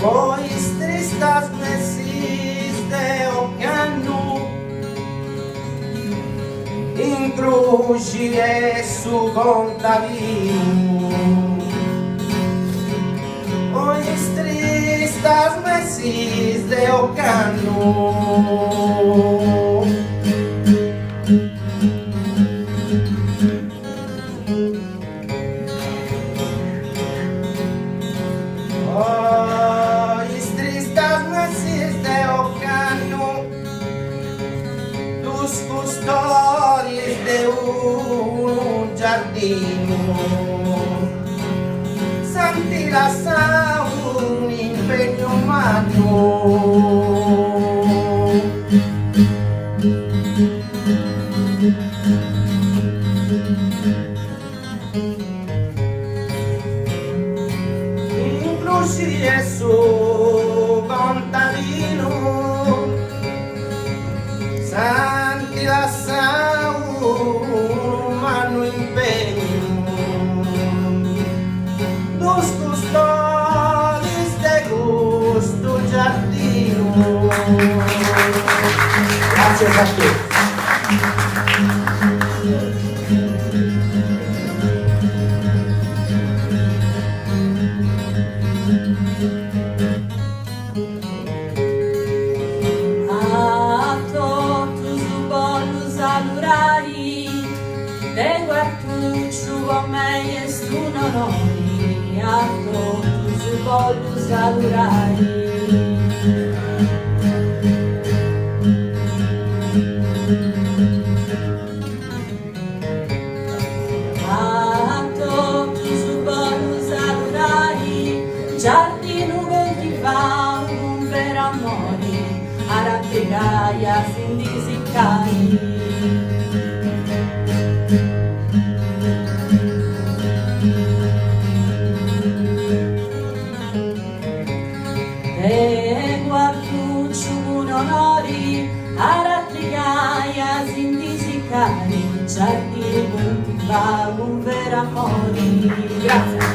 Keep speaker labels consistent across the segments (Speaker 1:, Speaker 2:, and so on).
Speaker 1: Voi tristas mesis de oceanu in cruci e su contadino. Voi tristas mesis de oceanu custodis de un giardino, santilação un impegno umano. Inclusi e su contadino, santilação umano impegno dos custodis de gusto giardino. Grazie a tutti.
Speaker 2: Tengo artuccio con me e su non a todos su voglio salurare. A todos su voglio salurare, giardino che ti fa un vero amore, a rappegaia sin disiccare. A rattigaia sin disicare, giardini punti fa un vero amore. Grazie.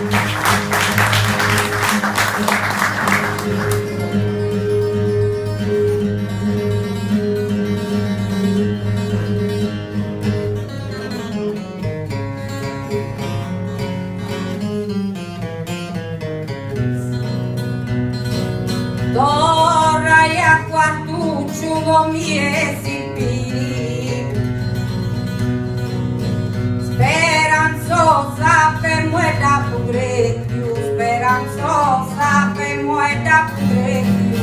Speaker 2: Torrai a quartuccio con mie sipiri, speranzosa per muerda pure più, speranzosa per muerda pure più.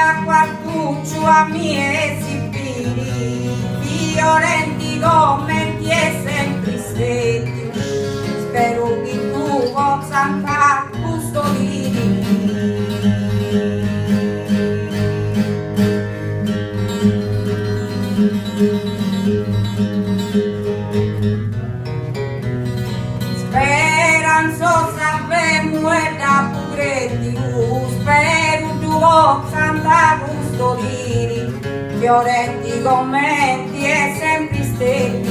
Speaker 2: A quartuccio a mie sipiri, violenti come e sempre stretti, spero che tu possa andare custodire. Speranzosa per muerda pure tu, spero tu possa andare custodire, fiorenti commenti e sempre stetti.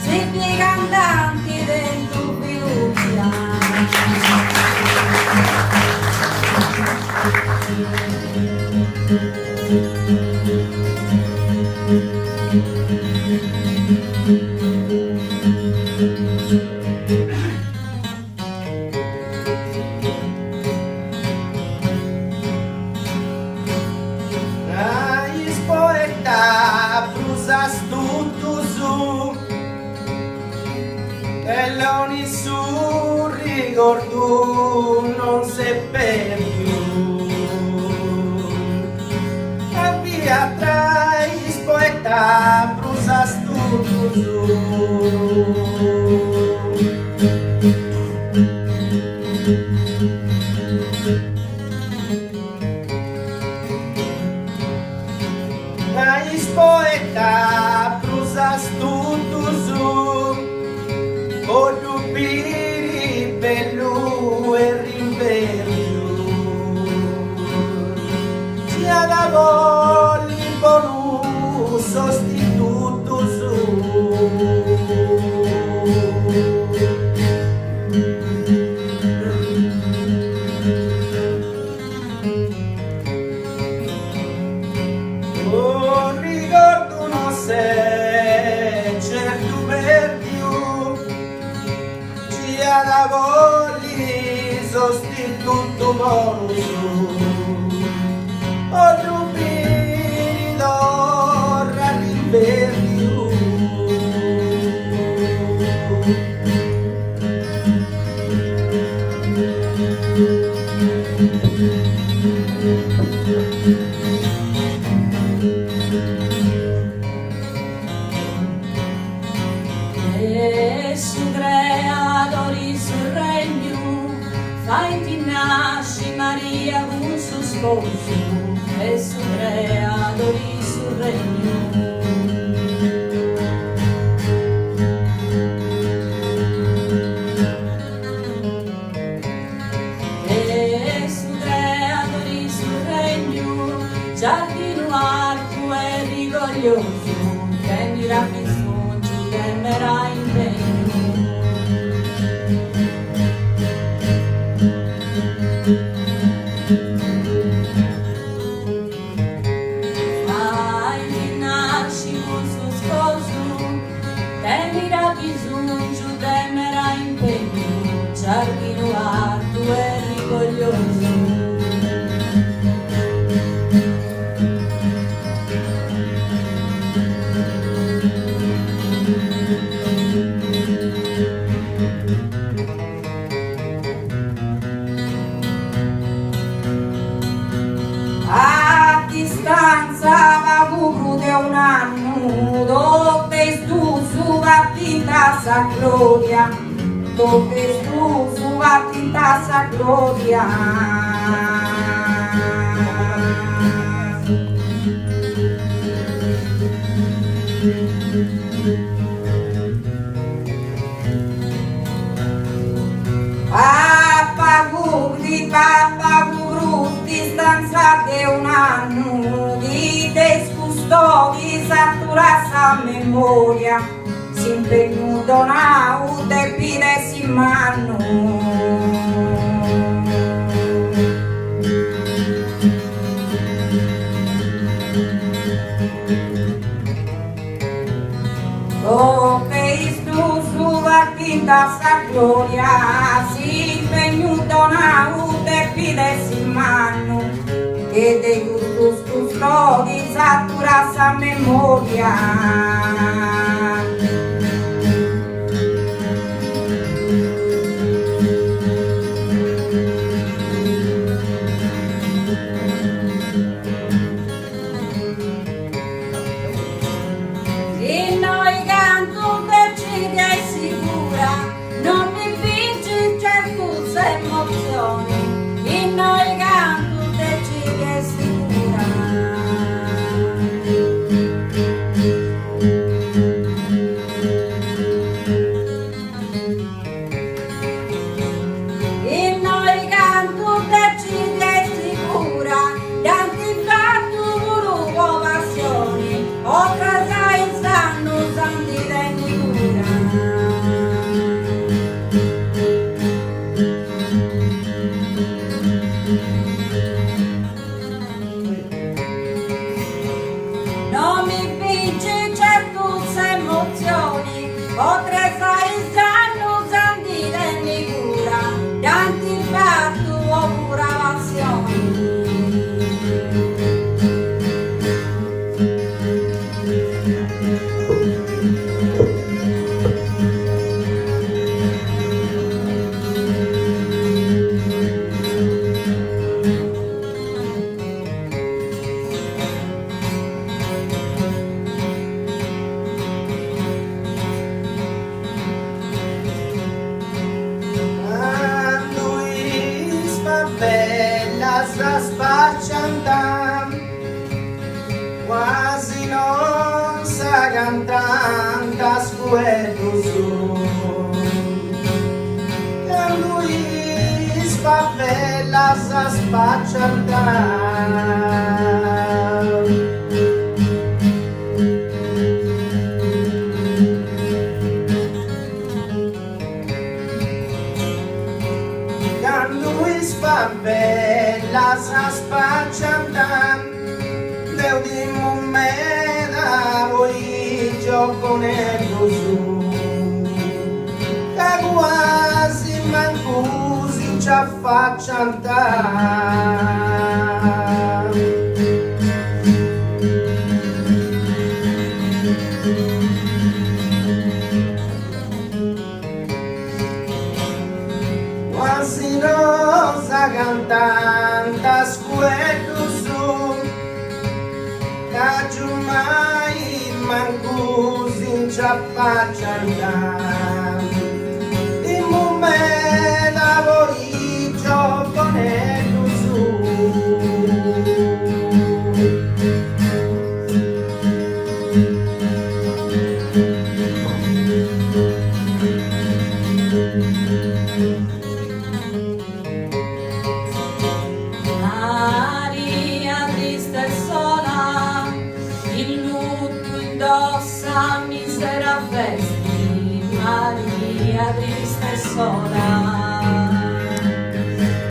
Speaker 2: Si piega andando
Speaker 1: Belloni su ricordo non si più e via tra i poeta prusas tutto su i poeta prusas tutto su o dubiri bello e rimberio sia da voli buono sostituto su oh ricordo non se certo per da voli sostituto bonus o rubini d'oro a riverdio
Speaker 2: e su creatori sul regno fai ti nasci Maria un suo sposo e su creatori sul regno e su creatori sul regno giardino arco e rigoglioso che mi rappresenta temerà impegno fai di nasci con suo sposo temerà bisogno temerà impegno giardino arduo e rigoglioso
Speaker 3: a distanza vago di un anno dove tu su attenta sa gloria dove tu su attenta sa gloria Papa distanza di un anno di descustodi satura sa memoria si impegnuto nau te pires in mano dove tu su attenta sa gloria si impegnuto nau te pires in mano che dei gustus custodi satura sa memoria e noi canto per ci è sicura non mi vinci certe emozioni e noi canto per ci è sicura
Speaker 1: squetto su, e lui spavella, sa spaccia andare. Lui spavella, sa spaccia andare, Deu di momena voi gioco nello su, che quasi mancusi ci affaccia andare. Quasi rosa cantanta squetto su, che mai mancusi ci affaccia andare. Di momena voi gioco nello su.
Speaker 2: Maria triste e sola, il lutto indossa misera vesti. Maria triste e sola,